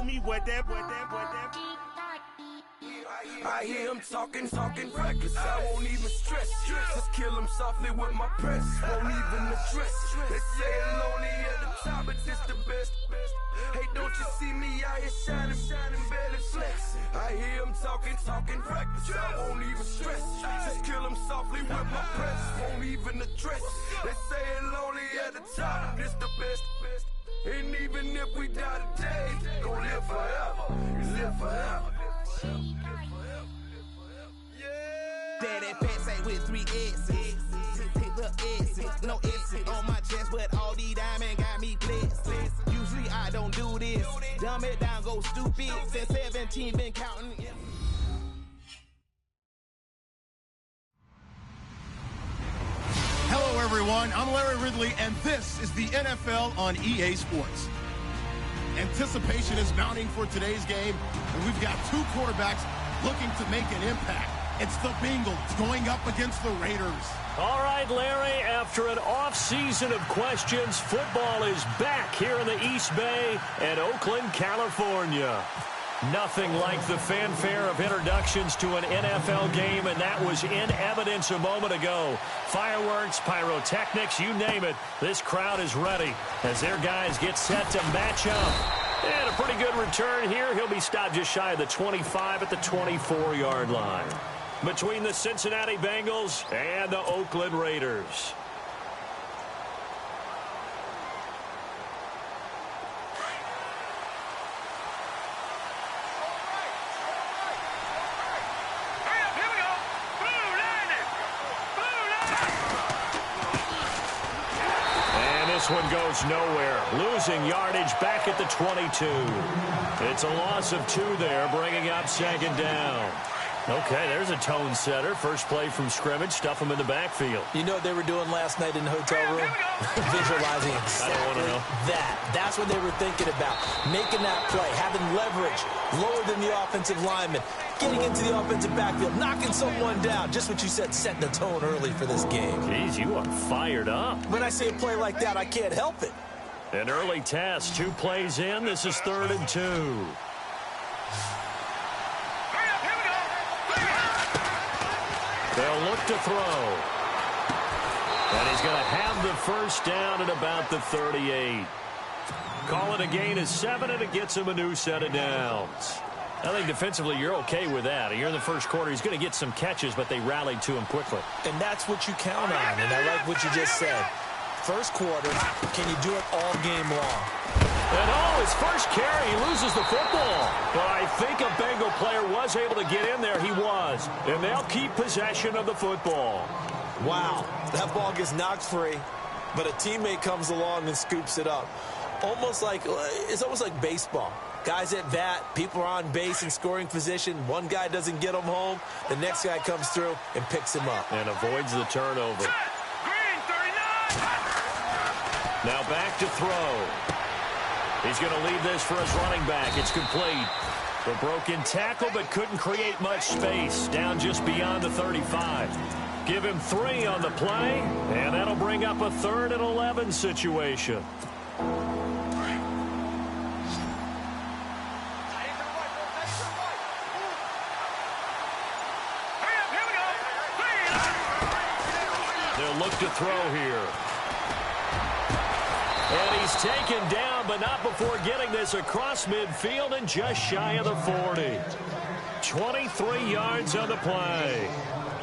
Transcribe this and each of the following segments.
me what that. I hear him talking reckless. I won't even stress. Just kill him softly with my press. Won't even address. They say I'm lonely at the top, but this the best. Hey, don't you see me out here shining, barely flex. I hear him talking reckless. I won't even stress. Just kill him softly with my press. Won't even address. They say I'm lonely at the top, this the best. And even if we die today, gon' live forever. Live forever. Daddy Patsy with 3 S's. Pick the S's. No S's on my chest, but all these diamonds got me blessed. Usually I don't do this. Dumb it down, go stupid. Since 17, been counting. Hello, everyone. I'm Larry Ridley, and this is the NFL on EA Sports. Anticipation is mounting for today's game, and we've got two quarterbacks looking to make an impact. It's the Bengals going up against the Raiders. All right, Larry, after an off-season of questions, football is back here in the East Bay and Oakland, California. Nothing like the fanfare of introductions to an NFL game, and that was in evidence a moment ago. Fireworks, pyrotechnics, you name it. This crowd is ready as their guys get set to match up. And a pretty good return here. He'll be stopped just shy of the 25 at the 24-yard line. Between the Cincinnati Bengals and the Oakland Raiders. This one goes nowhere. Losing yardage back at the 22. It's a loss of 2 there, bringing up second down. Okay, there's a tone setter. First play from scrimmage, stuff them in the backfield. You know what they were doing last night in the hotel room? Visualizing exactly that. That's what they were thinking about. Making that play, having leverage, lower than the offensive lineman, getting into the offensive backfield, knocking someone down. Just what you said, setting the tone early for this game. Jeez, you are fired up. When I see a play like that, I can't help it. An early test, 2 plays in. This is 3rd and 2. They'll look to throw. And he's going to have the first down at about the 38. Call it a gain of 7, and it gets him a new set of downs. I think defensively you're okay with that. Here in the first quarter, he's going to get some catches, but they rallied to him quickly. And that's what you count on, and I like what you just said. First quarter, can you do it all game long? And his first carry, he loses the football. But I think a Bengal player was able to get in there. He was. And they'll keep possession of the football. Wow, that ball gets knocked free, but a teammate comes along and scoops it up. It's almost like baseball. Guys at bat, people are on base in scoring position. One guy doesn't get him home. The next guy comes through and picks him up. And avoids the turnover. Now back to throw. He's going to leave this for his running back. It's complete. The broken tackle, but couldn't create much space. Down just beyond the 35. Give him 3 on the play, and that'll bring up a 3rd and 11 situation. They'll look to throw here. And he's taken down, but not before getting this across midfield and just shy of the 40. 23 yards on the play.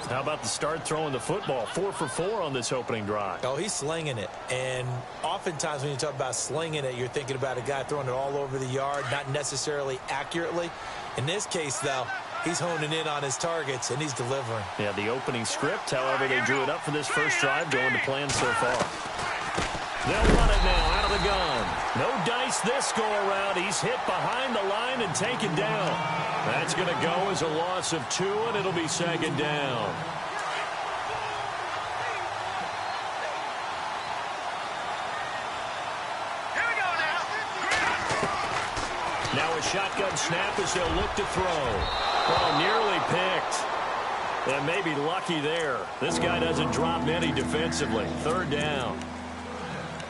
How about the start throwing the football? 4 for 4 on this opening drive. Oh, he's slinging it. And oftentimes when you talk about slinging it, you're thinking about a guy throwing it all over the yard, not necessarily accurately. In this case, though, he's honing in on his targets, and he's delivering. Yeah, the opening script, however, they drew it up for this first drive, going to plan so far. They'll run it now out of the gun. No dice this go-around. He's hit behind the line and taken down. That's going to go as a loss of 2, and it'll be second down. Now a shotgun snap as they'll look to throw. Oh, nearly picked. And maybe lucky there. This guy doesn't drop many defensively. 3rd down.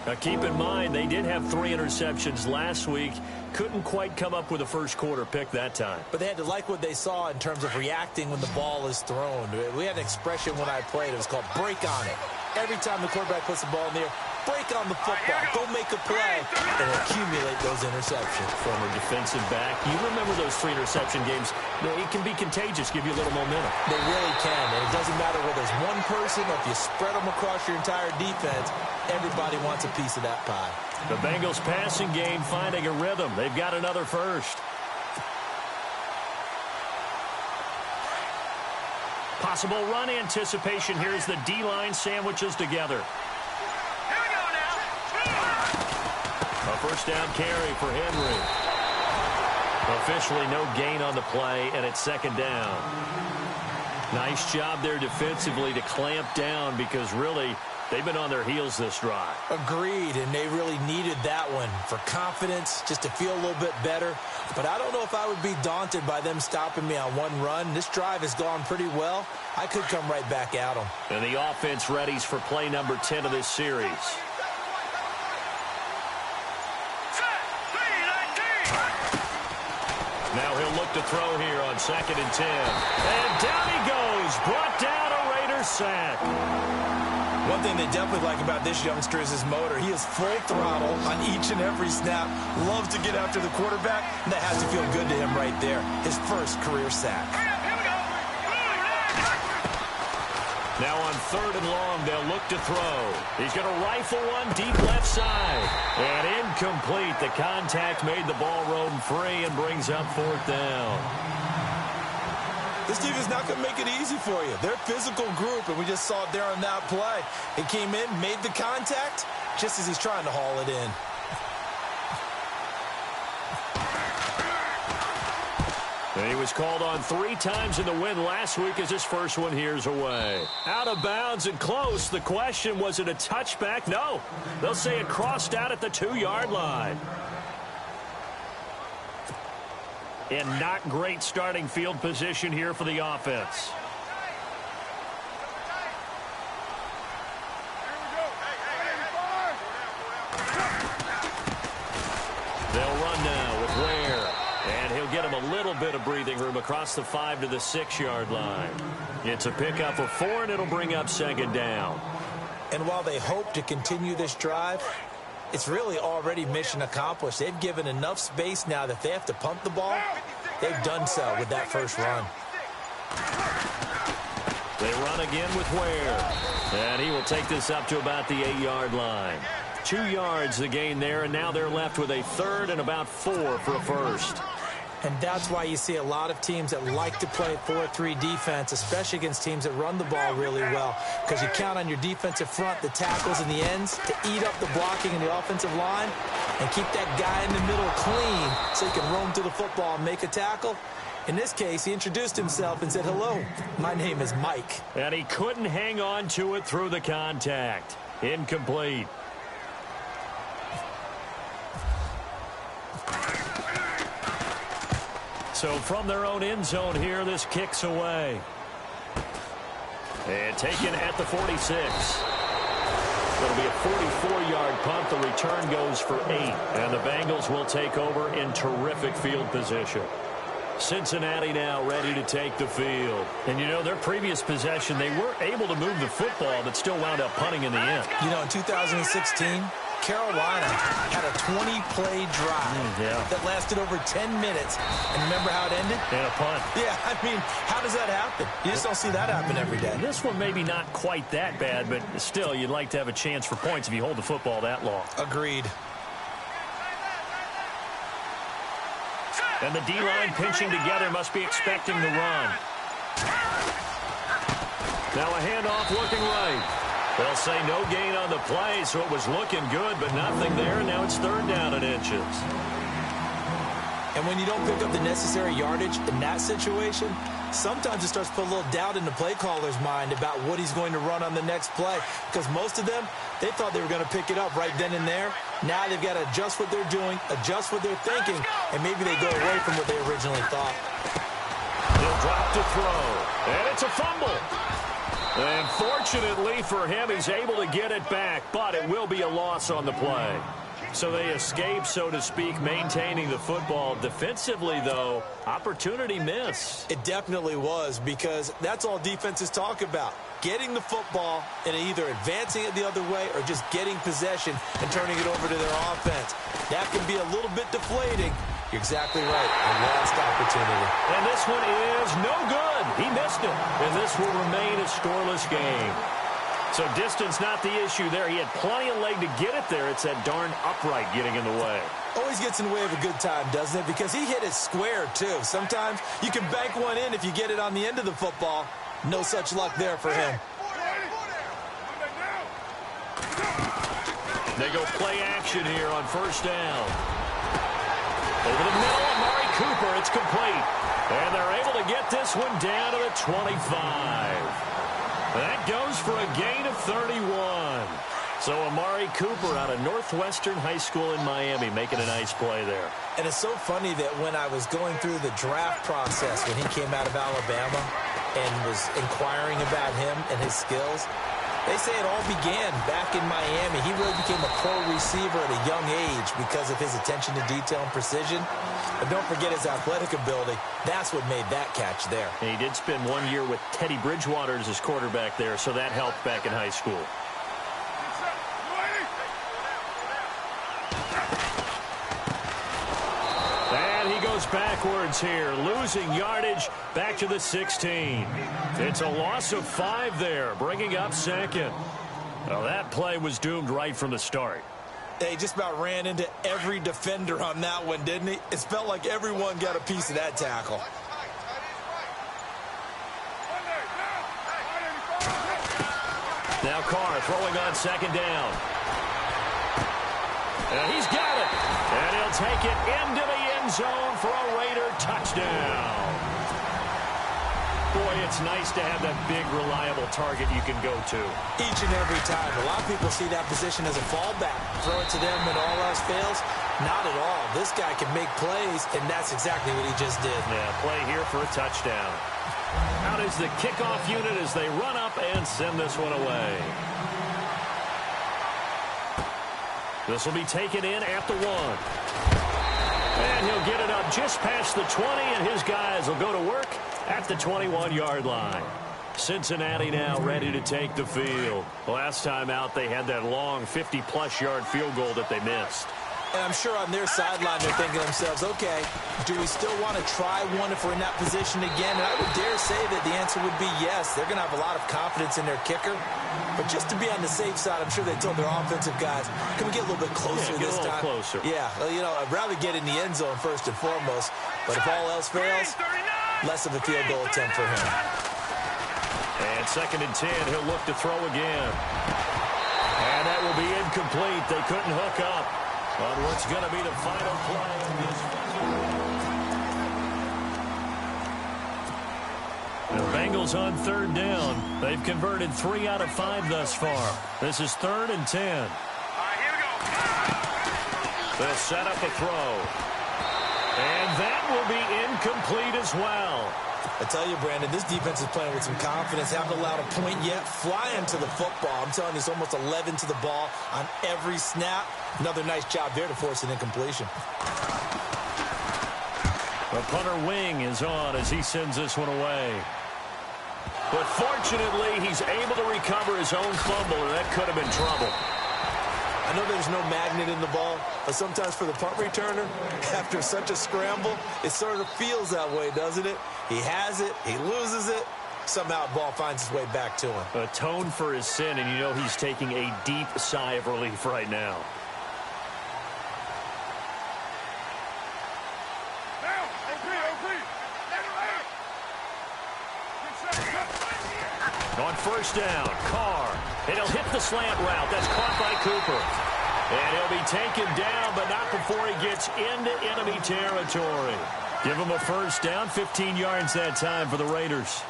Now keep in mind, they did have 3 interceptions last week. Couldn't quite come up with a first quarter pick that time. But they had to like what they saw in terms of reacting when the ball is thrown. We had an expression when I played. It was called break on it. Every time the quarterback puts the ball in the air, break on the football. Go make a play and accumulate those interceptions. Former defensive back. You remember those 3 interception games. It can be contagious, give you a little momentum. They really can, and it doesn't matter whether it's one person or if you spread them across your entire defense, everybody wants a piece of that pie. The Bengals passing game finding a rhythm. They've got another first. Possible run anticipation. Here's the D-line sandwiches together. Here we go now. A first down carry for Henry. Officially no gain on the play, and it's second down. Nice job there defensively to clamp down because really they've been on their heels this drive. Agreed, and they really needed that one for confidence, just to feel a little bit better. But I don't know if I would be daunted by them stopping me on one run. This drive has gone pretty well. I could come right back at them. And the offense readies for play number 10 of this series. Now he'll look to throw here on 2nd and 10. And down he goes. Brought down a Raiders sack. One thing they definitely like about this youngster is his motor. He is full throttle on each and every snap. Loves to get after the quarterback. And that has to feel good to him right there. His first career sack. Now on 3rd and long, they'll look to throw. He's going to rifle one deep left side. And incomplete. The contact made the ball roam free and brings up 4th down. This team is not going to make it easy for you. They're a physical group, and we just saw it there on that play. He came in, made the contact, just as he's trying to haul it in. And he was called on 3 times in the win last week as his first one here's away. Out of bounds and close. The question, was it a touchback? No. They'll say it crossed out at the 2-yard line. And not great starting field position here for the offense. They'll run now with Ware. And he'll get him a little bit of breathing room across the 5 to the 6-yard line. It's a pickup of 4, and it'll bring up 2nd down. And while they hope to continue this drive, it's really already mission accomplished. They've given enough space now that they have to pump the ball. They've done so with that first run. They run again with Ware. And he will take this up to about the 8-yard line. 2 yards the gain there, and now they're left with a 3rd and about 4 for a first. And that's why you see a lot of teams that like to play 4-3 defense, especially against teams that run the ball really well, because you count on your defensive front, the tackles and the ends, to eat up the blocking in the offensive line and keep that guy in the middle clean so he can roam to the football and make a tackle. In this case, he introduced himself and said, "Hello, my name is Mike." And he couldn't hang on to it through the contact. Incomplete. So from their own end zone here, this kicks away. And taken at the 46. It'll be a 44-yard punt. The return goes for 8. And the Bengals will take over in terrific field position. Cincinnati now ready to take the field. And, you know, their previous possession, they were able to move the football, but still wound up punting in the end. You know, in 2016, Carolina had a 20-play drive that lasted over 10 minutes. And remember how it ended? And a punt. Yeah, I mean, how does that happen? You just don't see that happen every day. This one maybe not quite that bad, but still, you'd like to have a chance for points if you hold the football that long. Agreed. And the D-line pinching together, must be expecting the run. Now a handoff working right. They'll say no gain on the play, so it was looking good, but nothing there, and now it's 3rd down and inches. And when you don't pick up the necessary yardage in that situation, sometimes it starts to put a little doubt in the play caller's mind about what he's going to run on the next play. Because most of them, they thought they were going to pick it up right then and there. Now they've got to adjust what they're doing, adjust what they're thinking, and maybe they go away from what they originally thought. He'll drop to throw, and it's a fumble. And fortunately for him, he's able to get it back, but it will be a loss on the play. So they escape, so to speak, maintaining the football. Defensively, though, opportunity miss. It definitely was, because that's all defenses talk about. Getting the football and either advancing it the other way or just getting possession and turning it over to their offense. That can be a little bit deflating. You're exactly right. A lost opportunity. And this one is no good. He missed it. And this will remain a scoreless game. So distance not the issue there. He had plenty of leg to get it there. It's that darn upright getting in the way. Always gets in the way of a good time, doesn't it? Because he hit it square, too. Sometimes you can bank one in if you get it on the end of the football. No such luck there for him. They go play action here on first down. Over the middle, Amari Cooper. It's complete. And they're able to get this one down to the 25. That goes for a gain of 31. So Amari Cooper out of Northwestern High School in Miami making a nice play there. And it's so funny that when I was going through the draft process when he came out of Alabama and was inquiring about him and his skills, they say it all began back in Miami. He really became a pro receiver at a young age because of his attention to detail and precision. But don't forget his athletic ability. That's what made that catch there. And he did spend 1 year with Teddy Bridgewater as his quarterback there, so that helped back in high school. And he goes backwards here, losing yardage back to the 16. It's a loss of 5 there, bringing up second. Well, that play was doomed right from the start. He just about ran into every defender on that one, didn't he? It felt like everyone got a piece of that tackle. Now Carr throwing on second down. And he's got it. And he'll take it into the end zone for a Raider touchdown. Boy, it's nice to have that big, reliable target you can go to. Each and every time. A lot of people see that position as a fallback. Throw it to them when all else fails. Not at all. This guy can make plays, and that's exactly what he just did. Yeah, play here for a touchdown. Out is the kickoff unit as they run up and send this one away. This will be taken in at the 1. And he'll get it up just past the 20, and his guys will go to work at the 21-yard line. Cincinnati now ready to take the field. Last time out, they had that long 50-plus yard field goal that they missed. And I'm sure on their sideline they're thinking to themselves, okay, do we still want to try one if we're in that position again? And I would dare say that the answer would be yes. They're going to have a lot of confidence in their kicker. But just to be on the safe side, I'm sure they told their offensive guys, can we get a little bit closer this time? Closer. Yeah, well, you know, I'd rather get in the end zone first and foremost. But if all else fails, less of a field goal attempt for him. And 2nd and 10, he'll look to throw again. And that will be incomplete. They couldn't hook up on what's going to be the final play. The Bengals on 3rd down. They've converted 3 out of 5 thus far. This is 3rd and 10. All right, here we go. They'll set up a throw. And that will be incomplete as well. I tell you, Brandon, this defense is playing with some confidence. Haven't allowed a point yet. Flying to the football. I'm telling you, it's almost 11 to the ball on every snap. Another nice job there to force an incompletion. The punter wing is on as he sends this one away. But fortunately, he's able to recover his own fumble, and that could have been trouble. I know there's no magnet in the ball, but sometimes for the punt returner, after such a scramble, it sort of feels that way, doesn't it? He has it, he loses it, somehow the ball finds its way back to him. Atone for his sin, and you know he's taking a deep sigh of relief right now. On first down, Carr. And he'll hit the slant route. That's caught by Cooper. And he'll be taken down, but not before he gets into enemy territory. Give him a first down, 15 yards that time for the Raiders.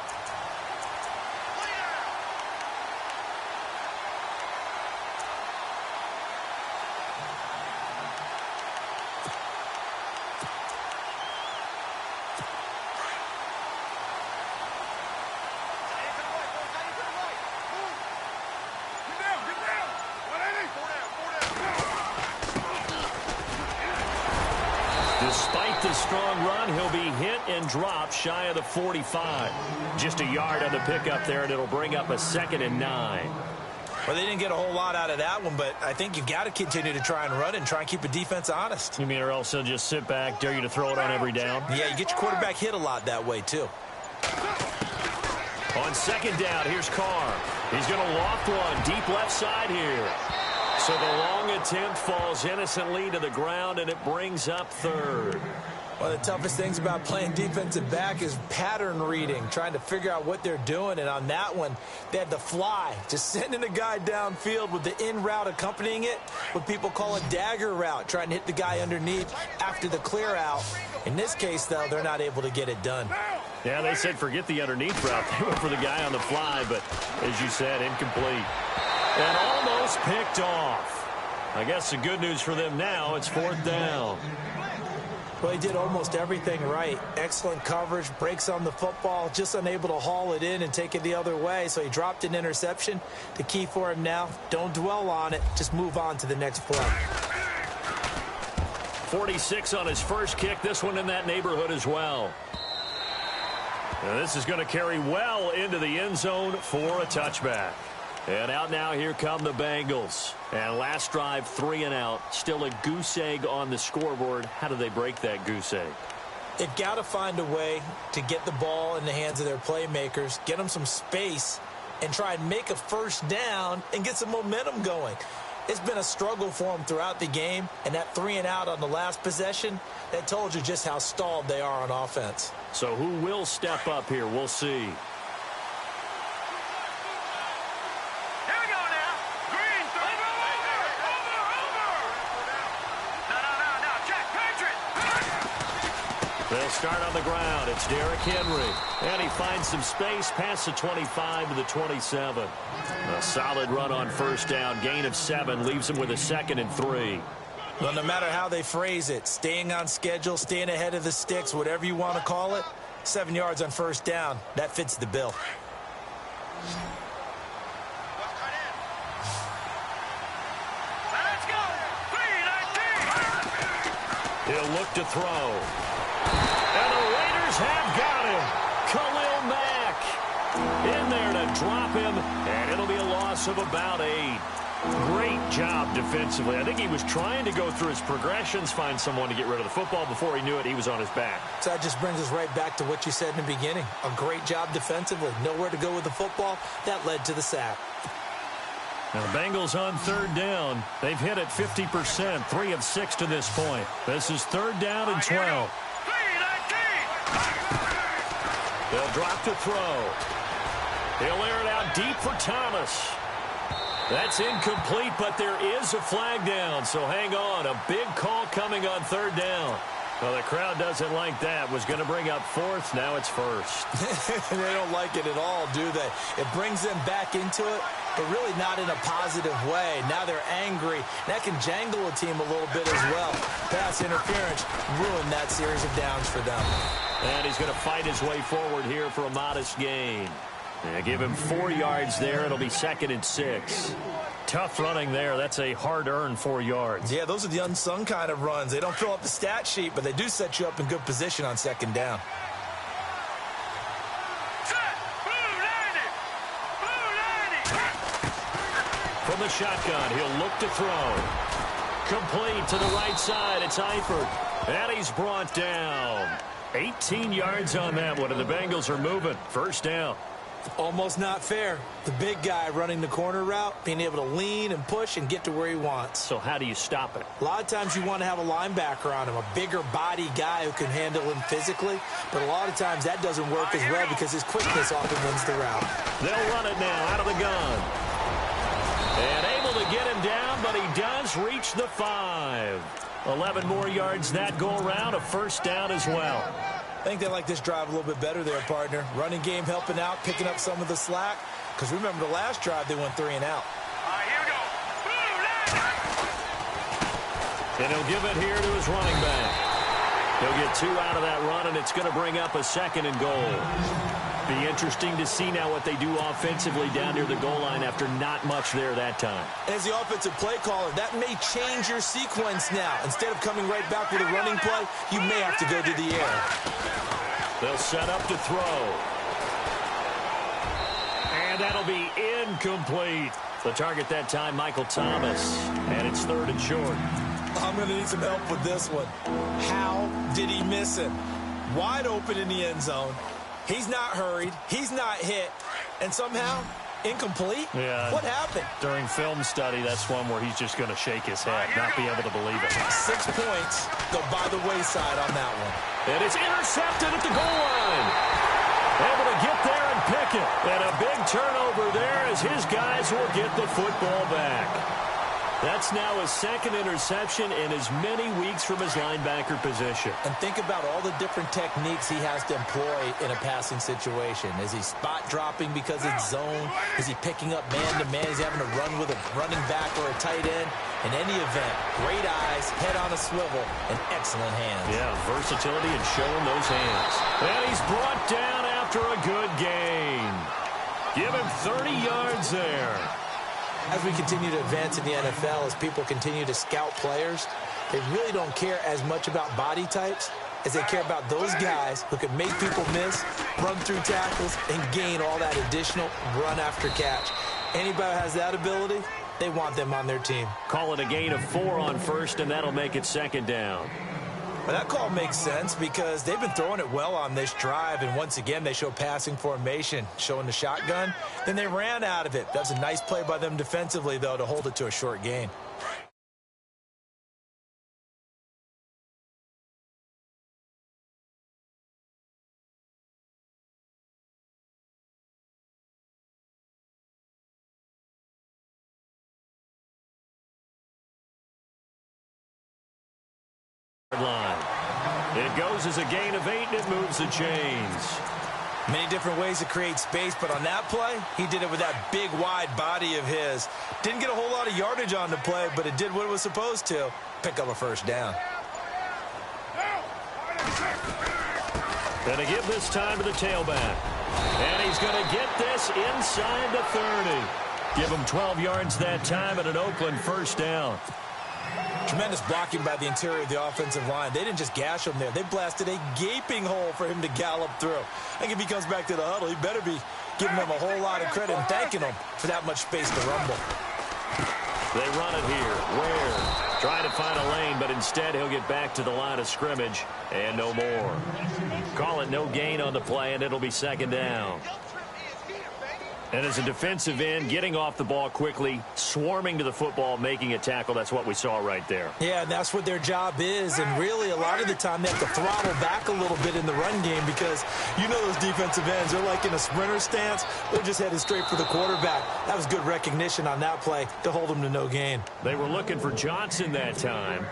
strong run. He'll be hit and dropped shy of the 45. Just a yard on the pickup there, and it'll bring up a 2nd and 9. Well, they didn't get a whole lot out of that one, but I think you've got to continue to try and run and try and keep the defense honest. You mean or else they'll just sit back, dare you to throw it on every down? Yeah, you get your quarterback hit a lot that way, too. On 2nd down, here's Carr. He's going to loft one deep left side here. So the long attempt falls innocently to the ground, and it brings up 3rd. One of the toughest things about playing defensive back is pattern reading, trying to figure out what they're doing. And on that one, they had the fly, just sending a guy downfield with the in route accompanying it, what people call a dagger route, trying to hit the guy underneath after the clear out. In this case, though, they're not able to get it done. Yeah, they said forget the underneath route. They went for the guy on the fly, but as you said, incomplete. And almost picked off. I guess the good news for them now, it's 4th down. Well, he did almost everything right. Excellent coverage, breaks on the football, just unable to haul it in and take it the other way. So he dropped an interception. The key for him now, don't dwell on it. Just move on to the next play. 46 on his first kick. This one in that neighborhood as well. Now this is going to carry well into the end zone for a touchback. And out now, here come the Bengals. And last drive, 3 and out. Still a goose egg on the scoreboard. How do they break that goose egg? They've got to find a way to get the ball in the hands of their playmakers, get them some space, and try and make a first down and get some momentum going. It's been a struggle for them throughout the game, and that 3 and out on the last possession, that told you just how stalled they are on offense. So who will step up here? We'll see. They'll start on the ground. It's Derrick Henry. And he finds some space past the 25 to the 27. A solid run on first down. Gain of 7 leaves him with a 2nd and 3. Well, no matter how they phrase it, staying on schedule, staying ahead of the sticks, whatever you want to call it, 7 yards on first down, that fits the bill. He'll look to throw. And the Raiders have got him. Khalil Mack in there to drop him, and it'll be a loss of about 8. Great job defensively. I think he was trying to go through his progressions, find someone to get rid of the football. Before he knew it, he was on his back. So that just brings us right back to what you said in the beginning. A great job defensively. Nowhere to go with the football. That led to the sack. Now the Bengals on 3rd down. They've hit it 50%, 3 of 6 to this point. This is 3rd down and 12. They'll drop to throw. He'll air it out deep for Thomas. That's incomplete, but there is a flag down, so hang on. A big call coming on 3rd down. Well, the crowd doesn't like that. Was going to bring up 4th. Now it's 1st. They don't like it at all, do they? It brings them back into it, but really not in a positive way. Now they're angry. That can jangle a team a little bit as well. Pass interference ruined that series of downs for them. And he's going to fight his way forward here for a modest gain. Give him 4 yards there. It'll be 2nd and 6. Tough running there. That's a hard-earned 4 yards. Yeah, those are the unsung kind of runs. They don't fill up the stat sheet, but they do set you up in good position on 2nd down. From the shotgun, he'll look to throw. Complete to the right side. It's Eifert. And he's brought down. 18 yards on that one, and the Bengals are moving. 1st down. Almost not fair. The big guy running the corner route, being able to lean and push and get to where he wants. So how do you stop it? A lot of times you want to have a linebacker on him, a bigger body guy who can handle him physically. But a lot of times that doesn't work as well because his quickness often wins the route. They'll run it now out of the gun. And able to get him down, but he does reach the 5. 11 more yards that go around, a 1st down as well. I think they like this drive a little bit better there, partner. Running game helping out, picking up some of the slack. Because remember the last drive, they went 3 and out. Here we go. And he'll give it here to his running back. He'll get 2 out of that run, and it's going to bring up a 2nd and goal. Be interesting to see now what they do offensively down near the goal line after not much there that time. As the offensive play caller, that may change your sequence now. Instead of coming right back with a running play, you may have to go to the air. They'll set up to throw. And that'll be incomplete. The target that time, Michael Thomas. And it's 3rd and short. I'm going to need some help with this one. How did he miss it? Wide open in the end zone. He's not hurried. He's not hit. And somehow, incomplete? Yeah. What happened? During film study, that's one where he's just going to shake his head, not be able to believe it. 6 points go by the wayside on that one. And it's intercepted at the goal line. Able to get there and pick it. And a big turnover there as his guys will get the football back. That's now his 2nd interception in as many weeks from his linebacker position. And think about all the different techniques he has to employ in a passing situation. Is he spot dropping because it's zone? Is he picking up man-to-man? Is he having to run with a running back or a tight end? In any event, great eyes, head on a swivel, and excellent hands. Yeah, versatility and showing those hands. And he's brought down after a good gain. Give him 30 yards there. As we continue to advance in the NFL, as people continue to scout players, they really don't care as much about body types as they care about those guys who can make people miss, run through tackles, and gain all that additional run after catch. Anybody who has that ability, they want them on their team. Call it a gain of 4 on 1st, and that'll make it 2nd down. Well, that call makes sense because they've been throwing it well on this drive, and once again, they show passing formation, showing the shotgun. Then they ran out of it. That's a nice play by them defensively, though, to hold it to a short gain. Line. It goes as a gain of 8, and it moves the chains. Many different ways to create space, but on that play, he did it with that big, wide body of his. Didn't get a whole lot of yardage on the play, but it did what it was supposed to. Pick up a 1st down. Gonna give this time to the tailback. And he's gonna get this inside the 30. Give him 12 yards that time and an Oakland 1st down. Tremendous blocking by the interior of the offensive line. They didn't just gash him there. They blasted a gaping hole for him to gallop through. I think if he comes back to the huddle, he better be giving them a whole lot of credit and thanking them for that much space to rumble. They run it here. Ware trying to find a lane, but instead he'll get back to the line of scrimmage and no more. Call it no gain on the play, and it'll be 2nd down. And as a defensive end, getting off the ball quickly, swarming to the football, making a tackle, that's what we saw right there. Yeah, and that's what their job is. And really, a lot of the time, they have to throttle back a little bit in the run game because you know those defensive ends, they're like in a sprinter stance. They're just headed straight for the quarterback. That was good recognition on that play to hold them to no gain. They were looking for Johnson that time,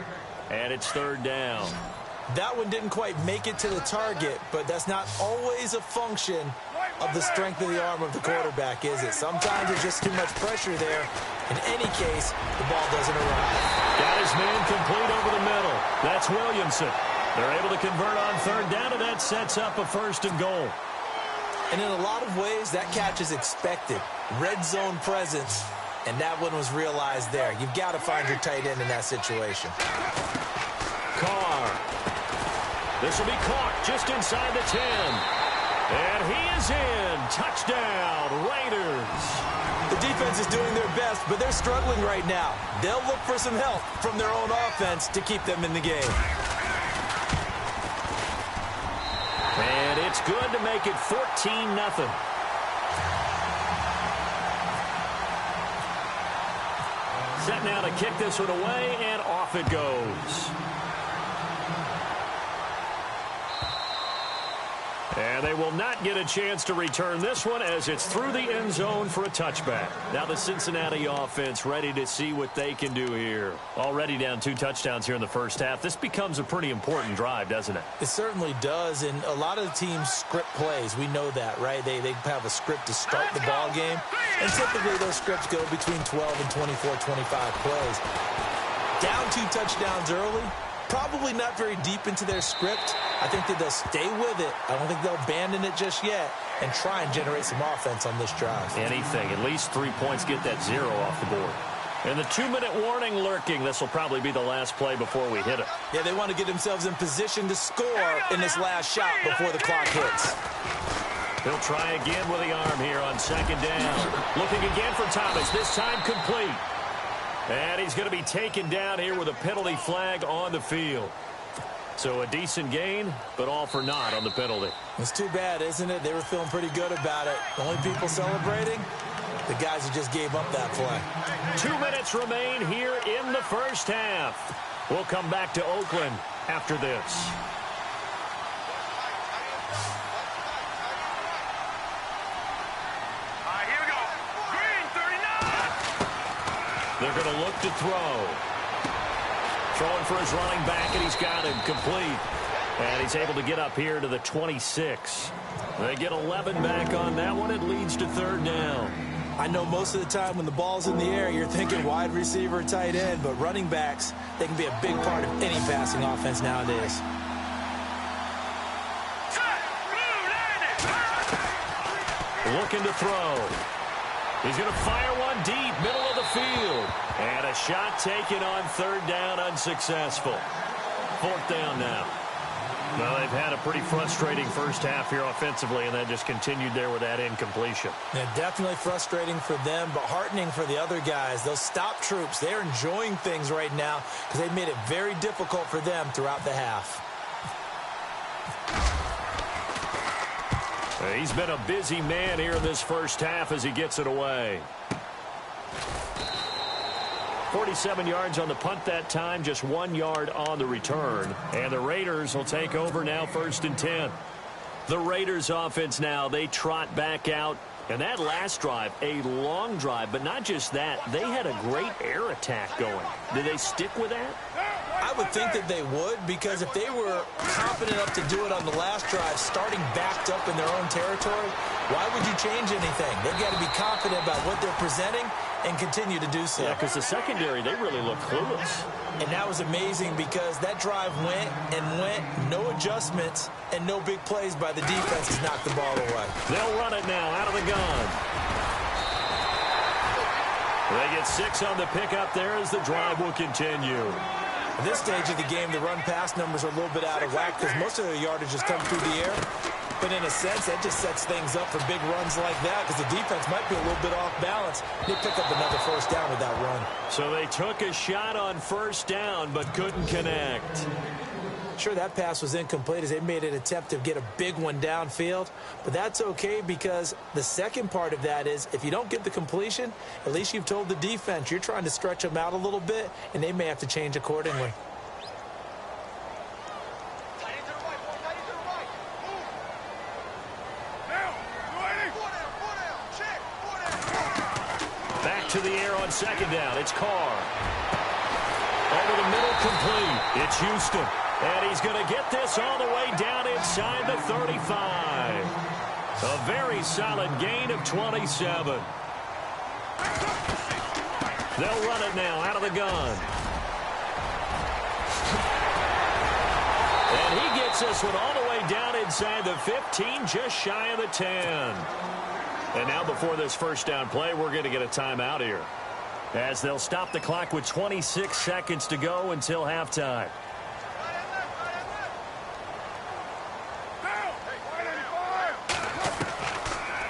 and it's 3rd down. That one didn't quite make it to the target, but that's not always a function of the strength of the arm of the quarterback, is it? Sometimes there's just too much pressure there. In any case, the ball doesn't arrive. Got his man complete over the middle. That's Williamson. They're able to convert on 3rd down, and that sets up a 1st and goal. And in a lot of ways, that catch is expected. Red zone presence, and that one was realized there. You've got to find your tight end in that situation. Carr. This will be caught just inside the 10. And he is in. Touchdown, Raiders. The defense is doing their best, but they're struggling right now. They'll look for some help from their own offense to keep them in the game. And it's good to make it 14-0. Set now to kick this one away, and off it goes. And they will not get a chance to return this one as it's through the end zone for a touchback. Now the Cincinnati offense ready to see what they can do here. Already down 2 touchdowns here in the first half. This becomes a pretty important drive, doesn't it? It certainly does, and a lot of the teams script plays. We know that, right? They have a script to start the ball game, and typically those scripts go between 12 and 24, 25 plays. Down 2 touchdowns early, Probably not very deep into their script. I think that they'll stay with it. I don't think they'll abandon it just yet and try and generate some offense on this drive. Anything. At least 3 points, get that 0 off the board. And the 2-minute warning lurking. This will probably be the last play before we hit it. Yeah, they want to get themselves in position to score in this last shot before the clock hits. He'll try again with the arm here on 2nd down. Looking again for Thomas, this time complete. And he's going to be taken down here with a penalty flag on the field. So a decent gain, but all for naught on the penalty. It's too bad, isn't it? They were feeling pretty good about it. The only people celebrating, the guys who just gave up that play. 2 minutes remain here in the first half. We'll come back to Oakland after this. They're going to look to throw. Throwing for his running back, and he's got him complete. And he's able to get up here to the 26. They get 11 back on that one. It leads to 3rd down. I know most of the time when the ball's in the air, you're thinking wide receiver, tight end, but running backs, they can be a big part of any passing offense nowadays. Looking to throw. He's going to fire one deep, middle of the field. And a shot taken on 3rd down, unsuccessful. 4th down now. Well, they've had a pretty frustrating first half here offensively, and that just continued there with that incompletion. Yeah, definitely frustrating for them, but heartening for the other guys. Those stop troops, they're enjoying things right now because they've made it very difficult for them throughout the half. He's been a busy man here in this first half as he gets it away. 47 yards on the punt that time, just 1 yard on the return. And the Raiders will take over now, 1st and 10. The Raiders offense now, they trot back out. And that last drive, a long drive, but not just that. They had a great air attack going. Did they stick with that? I would think that they would, because if they were confident enough to do it on the last drive, starting backed up in their own territory, why would you change anything? They've got to be confident about what they're presenting and continue to do so. Yeah, because the secondary, they really look clueless. And that was amazing because that drive went and went, no adjustments, and no big plays by the defense to knock the ball away. They'll run it now out of the gun. They get 6 on the pickup there as the drive will continue. At this stage of the game, the run-pass numbers are a little bit out of whack because most of their yardage has come through the air. But in a sense, that just sets things up for big runs like that because the defense might be a little bit off balance. They pick up another 1st down with that run. So they took a shot on 1st down but couldn't connect. Sure, that pass was incomplete as they made an attempt to get a big one downfield. But that's okay because the second part of that is if you don't get the completion, at least you've told the defense you're trying to stretch them out a little bit, and they may have to change accordingly. Back to the air on 2nd down. It's Carr. Over the middle, complete. It's Houston. And he's going to get this all the way down inside the 35. A very solid gain of 27. They'll run it now out of the gun. And he gets this one all the way down inside the 15, just shy of the 10. And now before this 1st down play, we're going to get a timeout here, as they'll stop the clock with 26 seconds to go until halftime.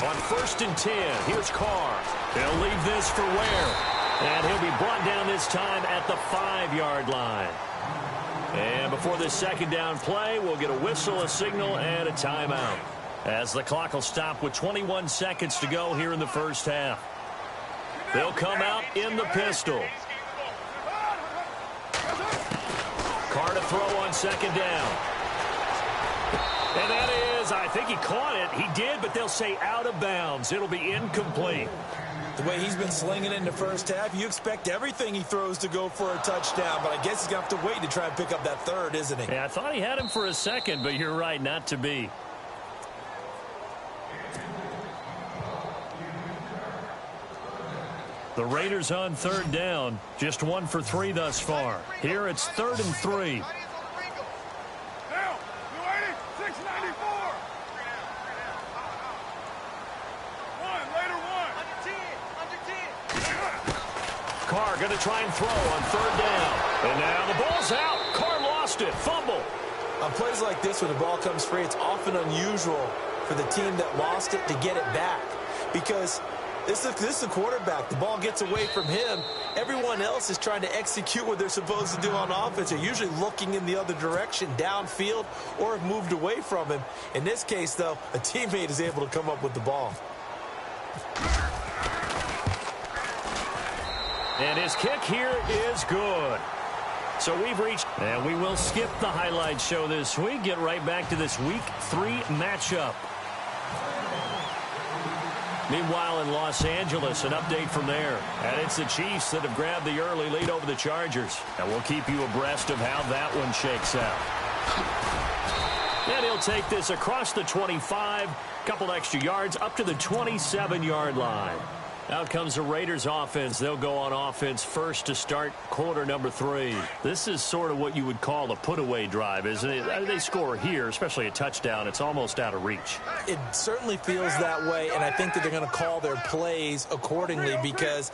On 1st and 10, here's Carr. He'll leave this for Ware. And he'll be brought down this time at the 5-yard line. And before this 2nd down play, we'll get a whistle, a signal, and a timeout, as the clock will stop with 21 seconds to go here in the first half. They'll come out in the pistol. Carr to throw on 2nd down. And that is, I think he caught it. He did, but they'll say out of bounds. It'll be incomplete. The way he's been slinging it in the first half, you expect everything he throws to go for a touchdown, but I guess he's going to have to wait to try and pick up that 3rd, isn't he? Yeah, I thought he had him for a second, but you're right, not to be. The Raiders on 3rd down, just 1 for 3 thus far. Here it's 3rd and 3. Carr going to try and throw on third down. And now the ball's out. Carr lost it. Fumble. On plays like this, when the ball comes free, it's often unusual for the team that lost it to get it back. Because this is the quarterback. The ball gets away from him. Everyone else is trying to execute what they're supposed to do on offense. They're usually looking in the other direction, downfield, or have moved away from him. In this case, though, a teammate is able to come up with the ball. And his kick here is good. So we've reached, and we will skip the highlight show this week. Get right back to this Week 3 matchup. Meanwhile, in Los Angeles, an update from there. And it's the Chiefs that have grabbed the early lead over the Chargers. And we'll keep you abreast of how that one shakes out. And he'll take this across the 25, couple extra yards, up to the 27-yard line. Out comes the Raiders offense. They'll go on offense first to start quarter number 3. This is sort of what you would call a put-away drive, isn't it? They score here, especially a touchdown. It's almost out of reach. It certainly feels that way, and I think that they're going to call their plays accordingly, because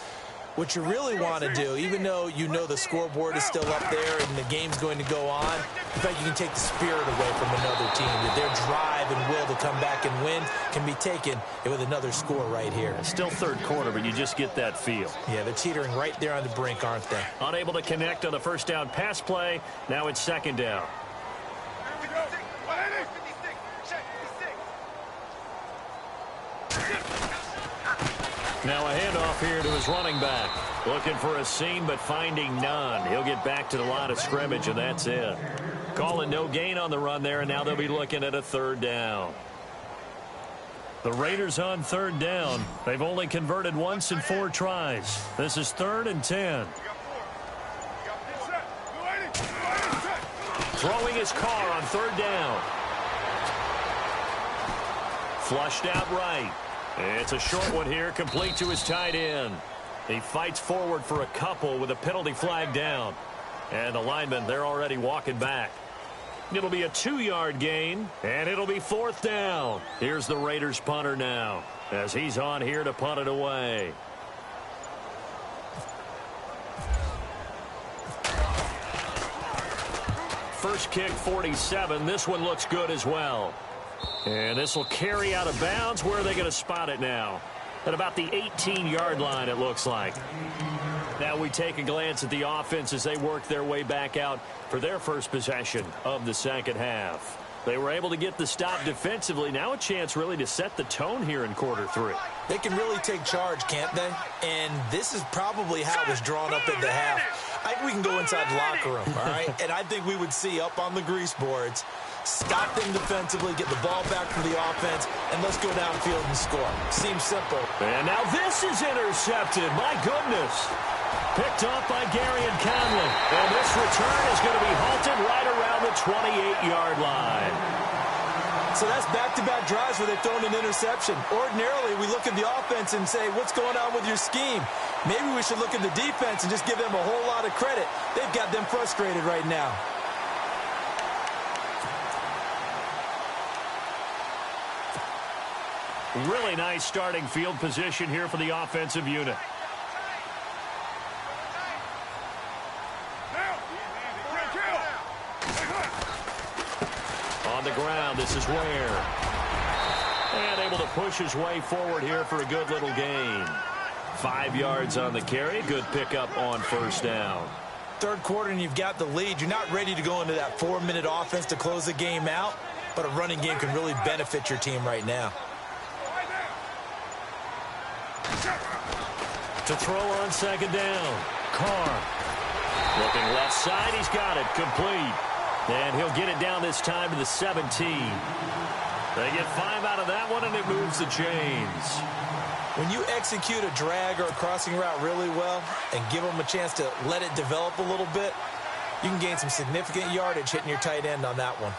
what you really want to do, even though you know the scoreboard is still up there and the game's going to go on, in fact, you can take the spirit away from another team. That their drive and will to come back and win can be taken with another score right here. It's still third quarter, but you just get that feel. Yeah, they're teetering right there on the brink, aren't they? Unable to connect on the first down pass play. Now it's second down. Now a handoff here to his running back. Looking for a seam, but finding none. He'll get back to the line of scrimmage, and that's it. Calling no gain on the run there, and now they'll be looking at a third down. The Raiders on third down. They've only converted once in 4 tries. This is 3rd and 10. Throwing his car on third down. Flushed out right. It's a short one here, complete to his tight end. He fights forward for a couple with a penalty flag down. And the linemen, they're already walking back. It'll be a 2-yard gain, and it'll be 4th down. Here's the Raiders punter now, as he's on here to punt it away. First kick, 47. This one looks good as well. And this will carry out of bounds. Where are they going to spot it now? At about the 18-yard line, it looks like. Now we take a glance at the offense as they work their way back out for their first possession of the second half. They were able to get the stop defensively. Now a chance really to set the tone here in quarter 3. They can really take charge, can't they? And this is probably how it was drawn up at the half. I think we can go inside the locker room, all right? And I think we would see up on the grease boards, stop them defensively, get the ball back from the offense, and let's go downfield and score. Seems simple. And now this is intercepted. My goodness. Picked up by Gary and Conley. And this return is going to be halted right around the 28-yard line. So that's back-to-back drives where they've thrown an interception. Ordinarily, we look at the offense and say, what's going on with your scheme? Maybe we should look at the defense and just give them a whole lot of credit. They've got them frustrated right now. Really nice starting field position here for the offensive unit. On the ground, this is Ware. And able to push his way forward here for a good little gain. 5 yards on the carry. Good pickup on first down. Third quarter and you've got the lead. You're not ready to go into that 4-minute offense to close the game out, but a running game can really benefit your team right now. To throw on second down. Carr. Looking left side. He's got it. Complete. And he'll get it down this time to the 17. They get 5 out of that one, and it moves the chains. When you execute a drag or a crossing route really well and give them a chance to let it develop a little bit, you can gain some significant yardage hitting your tight end on that one.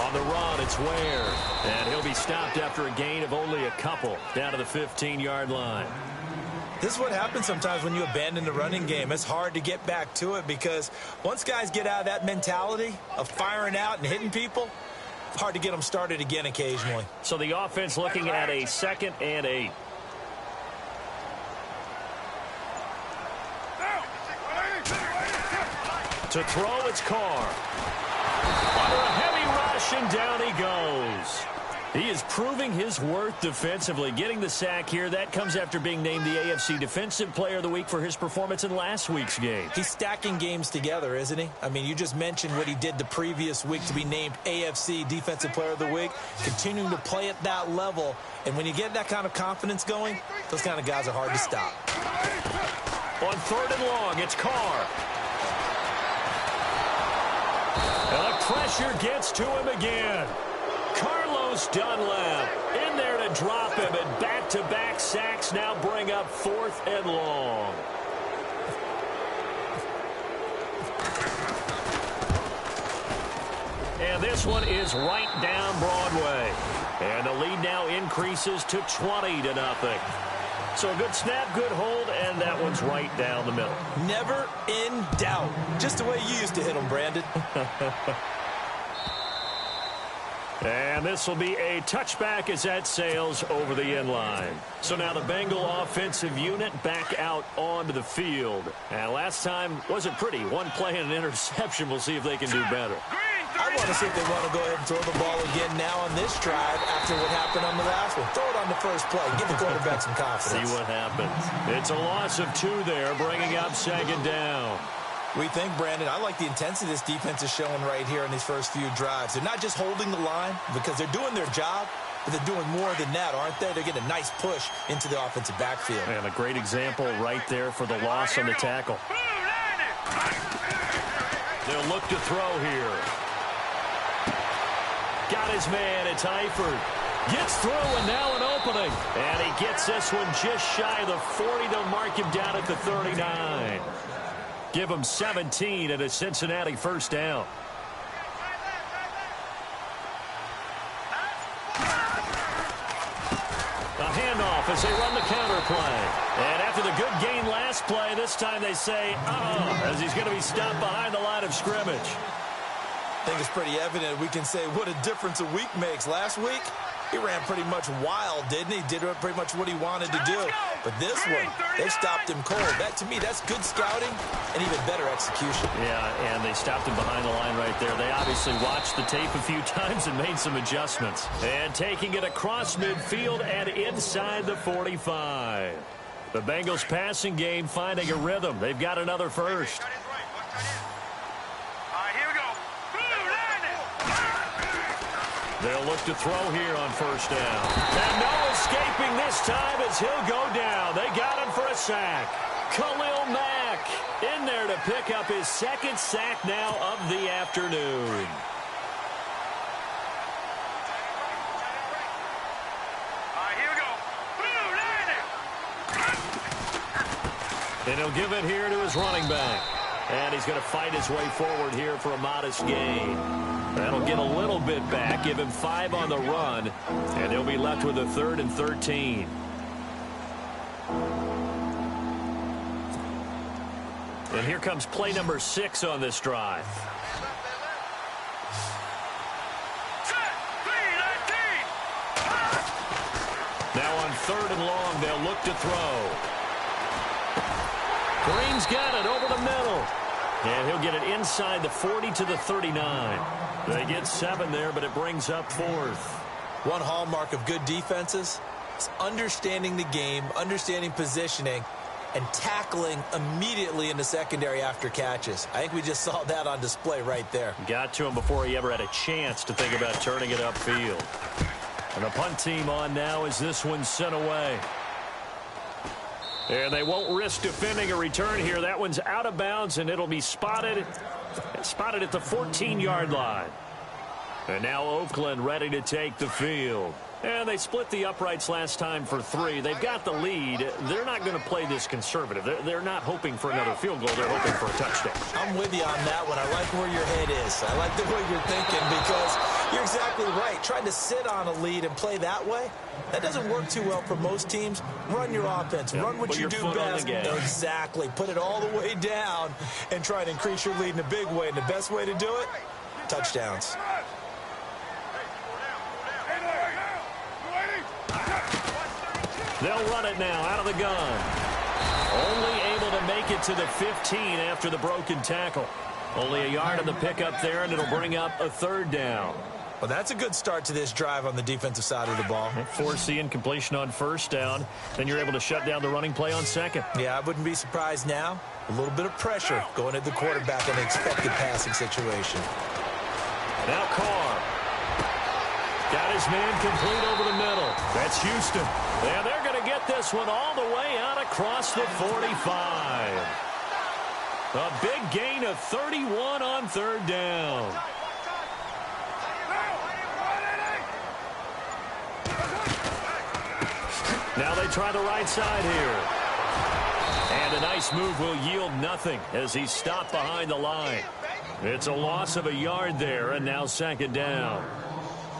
On the run, it's Ware. And he'll be stopped after a gain of only a couple, down to the 15-yard line. This is what happens sometimes when you abandon the running game. It's hard to get back to it because once guys get out of that mentality of firing out and hitting people, it's hard to get them started again occasionally. So the offense looking at a 2nd and 8. To throw, it's Carr. Under a heavy rush, and down he goes. He is proving his worth defensively, getting the sack here. That comes after being named the AFC Defensive Player of the Week for his performance in last week's game. He's stacking games together, isn't he? I mean, you just mentioned what he did the previous week to be named AFC Defensive Player of the Week, continuing to play at that level. And when you get that kind of confidence going, those kind of guys are hard to stop. On 3rd and long, it's Carr. And the pressure gets to him again. Carlos Dunlap in there to drop him, and back-to-back sacks now bring up 4th and long. And this one is right down Broadway. And the lead now increases to 20-0. So a good snap, good hold, and that one's right down the middle. Never in doubt. Just the way you used to hit them, Brandon. And this will be a touchback as that sails over the end line. So now the Bengal offensive unit back out onto the field. And last time wasn't pretty. One play and an interception. We'll see if they can do better. I want to see if they want to go ahead and throw the ball again now on this drive after what happened on the last one. Throw it on the first play. Give the quarterback some confidence. See what happens. It's a loss of 2 there, bringing up 2nd down. We think, Brandon, I like the intensity this defense is showing right here in these first few drives. They're not just holding the line because they're doing their job, but they're doing more than that, aren't they? They're getting a nice push into the offensive backfield. And a great example right there for the loss on the tackle. They'll look to throw here. Got his man. It's Eifert. Gets through, and now an opening. And he gets this one just shy of the 40. They'll mark him down at the 39. Give him 17 and a Cincinnati first down. A handoff as they run the counter play. And after the good gain last play, this time they say, as he's going to be stopped behind the line of scrimmage. I think it's pretty evident. We can say what a difference a week makes. Last week, he ran pretty much wild, didn't he? Did pretty much what he wanted to do. But this one, they stopped him cold. That, to me, that's good scouting and even better execution. Yeah, and they stopped him behind the line right there. They obviously watched the tape a few times and made some adjustments. And taking it across midfield and inside the 45. The Bengals passing game finding a rhythm. They've got another first. They'll look to throw here on first down. And no escaping this time as he'll go down. They got him for a sack. Khalil Mack in there to pick up his 2nd sack now of the afternoon. And he'll give it here to his running back. And he's going to fight his way forward here for a modest gain. That'll get a little bit back, give him 5 on the run, and he'll be left with a 3rd and 13. And here comes play number 6 on this drive. Now on 3rd and long, they'll look to throw. Green's got it over the middle. And he'll get it inside the 40 to the 39. They get 7 there, but it brings up 4th. One hallmark of good defenses is understanding the game, understanding positioning, and tackling immediately in the secondary after catches. I think we just saw that on display right there. Got to him before he ever had a chance to think about turning it upfield. And the punt team on now as this one's sent away. And they won't risk defending a return here. That one's out of bounds, and it'll be spotted at the 14-yard line. And now Oakland ready to take the field. And they split the uprights last time for 3. They've got the lead. They're not going to play this conservative. They're not hoping for another field goal. They're hoping for a touchdown. I'm with you on that one. I like where your head is. I like the way you're thinking because You're exactly right. Trying to sit on a lead and play that way, that doesn't work too well for most teams. Run your offense. Run what you do best. Exactly. Put it all the way down and try to increase your lead in a big way. And the best way to do it, touchdowns. They'll run it now out of the gun. Only able to make it to the 15 after the broken tackle. Only a yard on the pickup there, and it'll bring up a third down. Well, that's a good start to this drive on the defensive side of the ball. Forcing completion on first down. Then you're able to shut down the running play on second. Yeah, I wouldn't be surprised now. A little bit of pressure going at the quarterback in an expected passing situation. Now Carr. Got his man complete over the middle. That's Houston. And they're going to get this one all the way out across the 45. A big gain of 31 on third down. Now they try the right side here. And a nice move will yield nothing as he's stopped behind the line. It's a loss of a yard there, and now second down.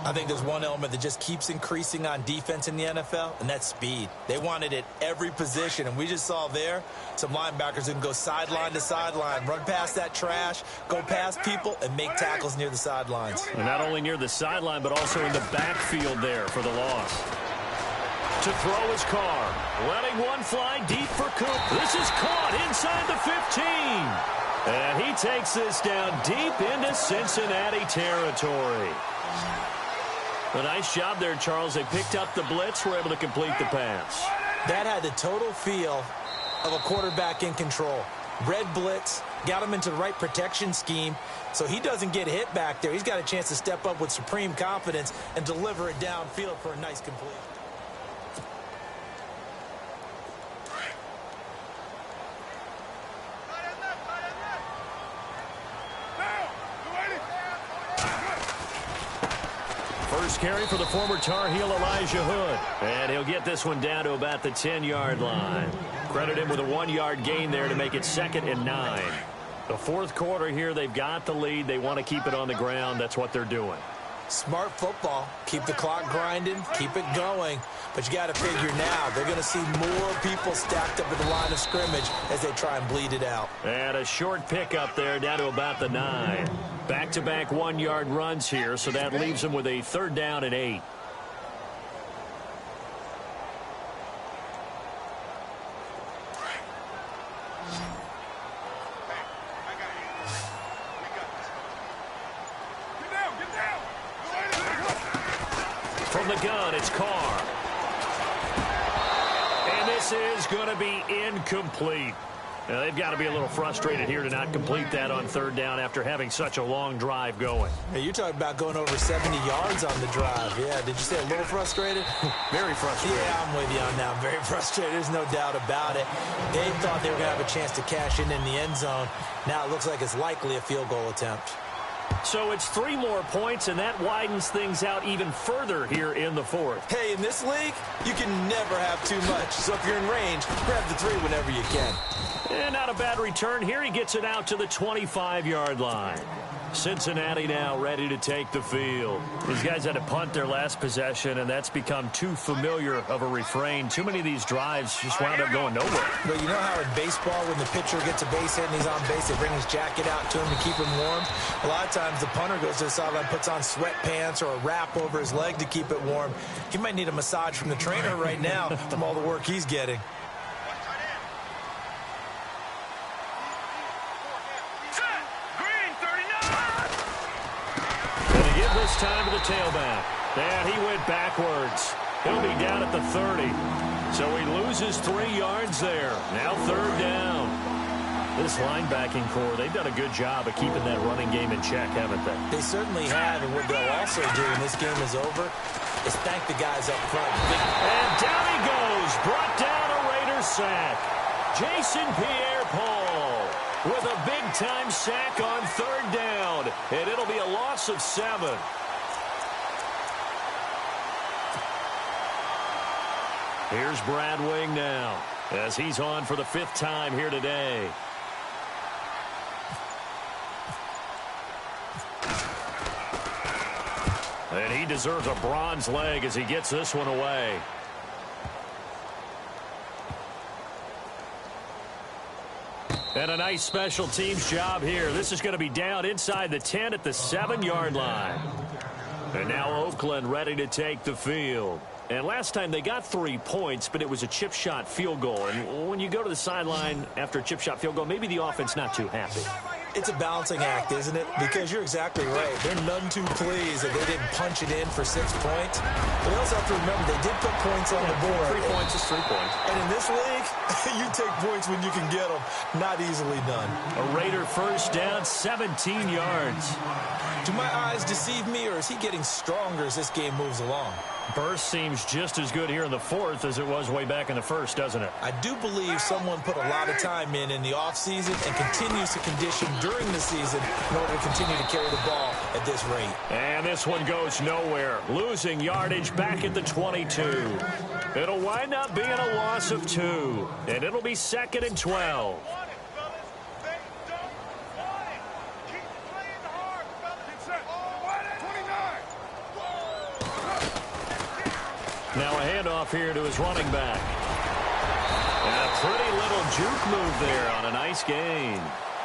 I think there's one element that just keeps increasing on defense in the NFL, and that's speed. They want it at every position, and we just saw there some linebackers who can go sideline to sideline, run past that trash, go past people, and make tackles near the sidelines. And not only near the sideline, but also in the backfield there for the loss. To throw his Carr, letting one fly deep for Coop. This is caught inside the 15. And he takes this down deep into Cincinnati territory. A nice job there, Charles. They picked up the blitz, were able to complete the pass. That had the total feel of a quarterback in control. Red blitz, got him into the right protection scheme, so he doesn't get hit back there. He's got a chance to step up with supreme confidence and deliver it downfield for a nice complete. First carry for the former Tar Heel Elijah Hood. And he'll get this one down to about the 10-yard line. Credit him with a 1-yard gain there to make it 2nd and 9. The fourth quarter here, they've got the lead. They want to keep it on the ground. That's what they're doing. Smart football. Keep the clock grinding. Keep it going. But you got to figure now they're going to see more people stacked up at the line of scrimmage as they try and bleed it out. And a short pickup there down to about the 9. Back-to-back 1-yard runs here, so that leaves them with a 3rd down and 8. From the gun, it's Carr. And this is going to be incomplete. Now, they've got to be a little frustrated here to not complete that on 3rd down after having such a long drive going. Hey, you're talking about going over 70 yards on the drive. Yeah, did you say a little frustrated? Very frustrated. Yeah, I'm with you on that. Very frustrated. There's no doubt about it. They thought they were going to have a chance to cash in the end zone. Now it looks like it's likely a field goal attempt. So it's 3 more points, and that widens things out even further here in the 4th. Hey, in this league, you can never have too much. So if you're in range, grab the 3 whenever you can. And not a bad return here. He gets it out to the 25-yard line. Cincinnati now ready to take the field. These guys had to punt their last possession, and that's become too familiar of a refrain. Too many of these drives just wound up going nowhere. But you know how in baseball, when the pitcher gets a base hit and he's on base, they bring his jacket out to him to keep him warm? A lot of times the punter goes to the sideline, puts on sweatpants or a wrap over his leg to keep it warm. He might need a massage from the trainer right now from all the work he's getting. This time to the tailback. And he went backwards. He'll be down at the 30. So he loses 3 yards there. Now 3rd down. This linebacking core, they've done a good job of keeping that running game in check, haven't they? They certainly have, and what they'll also do when this game is over is thank the guys up front. And down he goes. Brought down a Raider sack. Jason Pierre-Paul with a big-time sack on 3rd down. And it'll be a loss of 7. Here's Brad Wing now as he's on for the 5th time here today. And he deserves a bronze leg as he gets this one away. And a nice special teams job here. This is going to be down inside the 10 at the 7-yard line. And now Oakland ready to take the field. And last time they got 3 points, but it was a chip shot field goal. And when you go to the sideline after a chip shot field goal, maybe the offense not too happy. It's a balancing act, isn't it? Because you're exactly right. They're none too pleased that they didn't punch it in for 6 points. But you also have to remember they did put points on the board. 3 points is 3 points. And in this league, you take points when you can get them. Not easily done. A Raider first down, 17 yards. Do my eyes deceive me, or is he getting stronger as this game moves along? Burst seems just as good here in the 4th as it was way back in the 1st, doesn't it? I do believe someone put a lot of time in the offseason and continues to condition during the season in order to continue to carry the ball at this rate. And this one goes nowhere. Losing yardage back at the 22. It'll wind up being a loss of 2. And it'll be 2nd and 12. Now a handoff here to his running back. And a pretty little juke move there on a nice gain.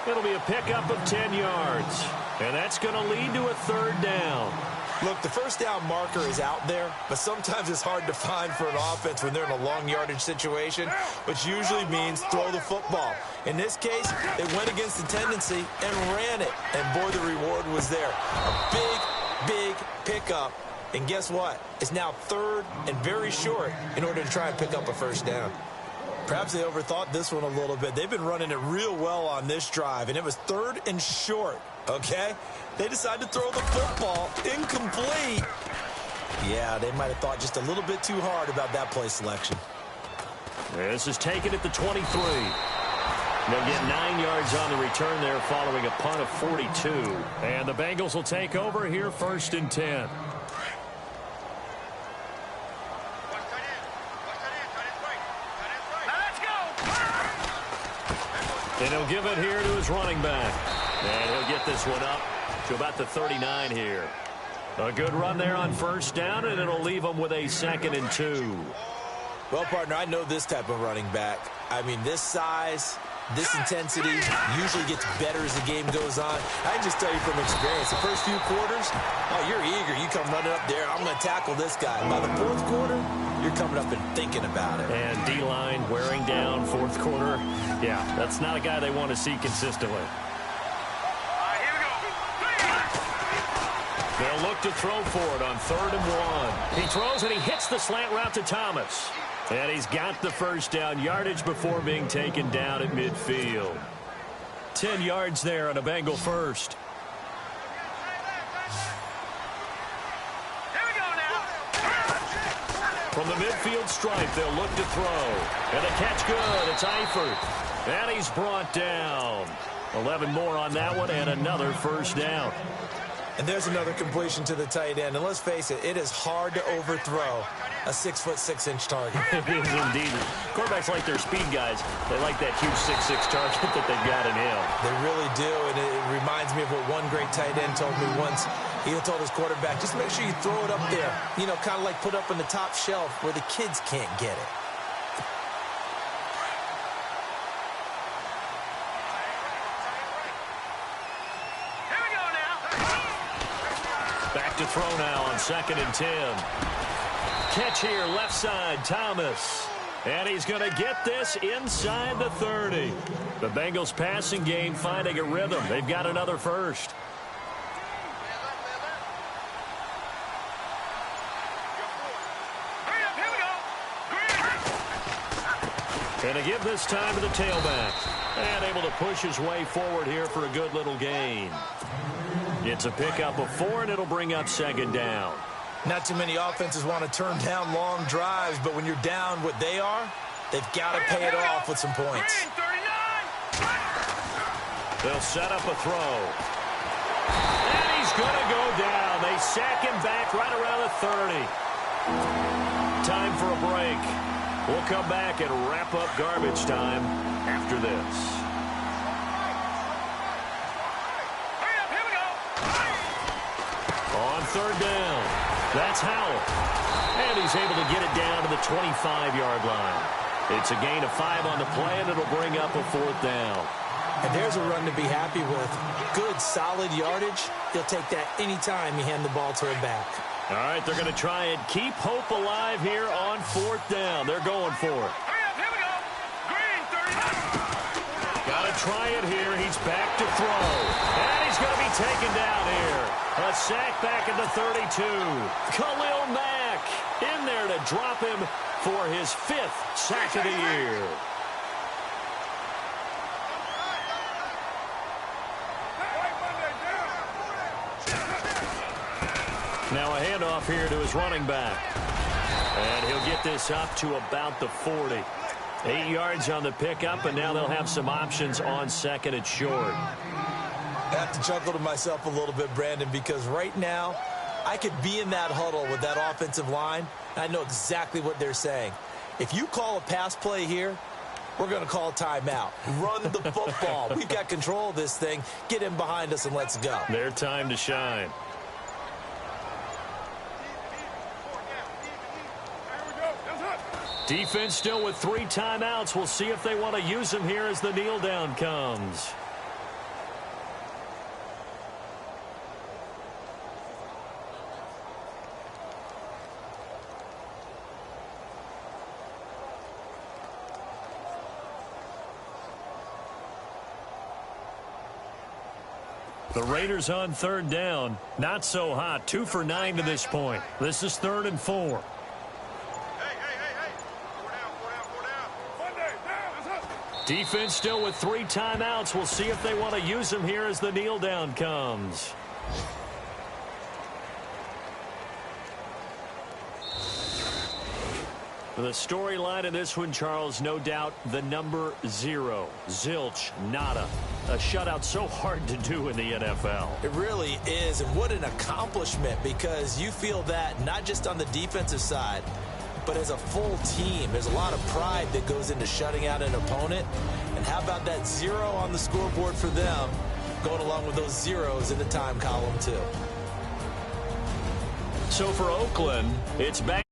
It'll be a pickup of 10 yards. And that's going to lead to a 3rd down. Look, the first down marker is out there, but sometimes it's hard to find for an offense when they're in a long yardage situation, which usually means throw the football. In this case, they went against the tendency and ran it. And boy, the reward was there. A big pickup. And guess what? It's now 3rd and very short in order to try and pick up a 1st down. Perhaps they overthought this one a little bit. They've been running it real well on this drive, and it was 3rd and short, okay? They decided to throw the football incomplete. Yeah, they might have thought just a little bit too hard about that play selection. This is taken at the 23. They'll get 9 yards on the return there following a punt of 42. And the Bengals will take over here 1st and 10. And he'll give it here to his running back. And he'll get this one up to about the 39 here. A good run there on 1st down, and it'll leave him with a 2nd and 2. Well, partner, I know this type of running back. I mean, this size, this intensity usually gets better as the game goes on. I can just tell you from experience, the first few quarters, oh, you're eager. You come running up there, I'm going to tackle this guy. By the 4th quarter, you're coming up and thinking about it. And D-line wearing down 4th quarter. Yeah, that's not a guy they want to see consistently. They'll look to throw for it on 3rd and 1. He throws and he hits the slant route to Thomas. And he's got the 1st down yardage before being taken down at midfield. 10 yards there on a Bengal 1st. From the midfield stripe, they'll look to throw. And the catch good. It's Eifert. And he's brought down. 11 more on that one and another 1st down. And there's another completion to the tight end. And let's face it, it is hard to overthrow a 6'6" target. It is indeed. Quarterbacks like their speed guys. They like that huge 6'6" target that they've got in him. They really do, and it reminds me of what one great tight end told me once. He told his quarterback, just make sure you throw it up there. You know, kind of like put up on the top shelf where the kids can't get it. Back to throw now on 2nd and 10. Catch here, left side, Thomas. And he's going to get this inside the 30. The Bengals passing game finding a rhythm. They've got another 1st. And to give this time to the tailback. And able to push his way forward here for a good little gain. It's a pickup of 4, and it'll bring up 2nd down. Not too many offenses want to turn down long drives, but when you're down what they are, they've got to pay it off with some points. They'll set up a throw. And he's going to go down. They sack him back right around the 30. Time for a break. We'll come back and wrap up garbage time after this. On 3rd down. That's Howell. And he's able to get it down to the 25-yard line. It's a gain of 5 on the play, and it'll bring up a 4th down. And there's a run to be happy with. Good, solid yardage. He'll take that anytime you hand the ball to him back. All right, they're going to try and keep hope alive here on 4th down. They're going for it. Here we go. Green, 30. Got to try it here. He's back to throw. And he's going to be taken down here. A sack back at the 32. Khalil Mack in there to drop him for his 5th sack of the year. Now a handoff here to his running back. And he'll get this up to about the 40. 8 yards on the pickup, and now they'll have some options on 2nd and short. I have to chuckle to myself a little bit, Brandon, because right now I could be in that huddle with that offensive line, and I know exactly what they're saying. If you call a pass play here, we're going to call a timeout. Run the football. We've got control of this thing. Get in behind us and let's go. Their time to shine. Defense still with 3 timeouts. We'll see if they want to use them here as the kneel down comes. The Raiders on 3rd down. Not so hot. 2 for 9 to this point. This is 3rd and 4. Defense still with 3 timeouts. We'll see if they want to use them here as the kneel down comes. The storyline in this one, Charles, no doubt the number 0. Zilch, nada. A shutout so hard to do in the NFL. It really is, and what an accomplishment, because you feel that not just on the defensive side, but as a full team. There's a lot of pride that goes into shutting out an opponent. And how about that 0 on the scoreboard for them, going along with those zeros in the time column, too. So for Oakland, it's back.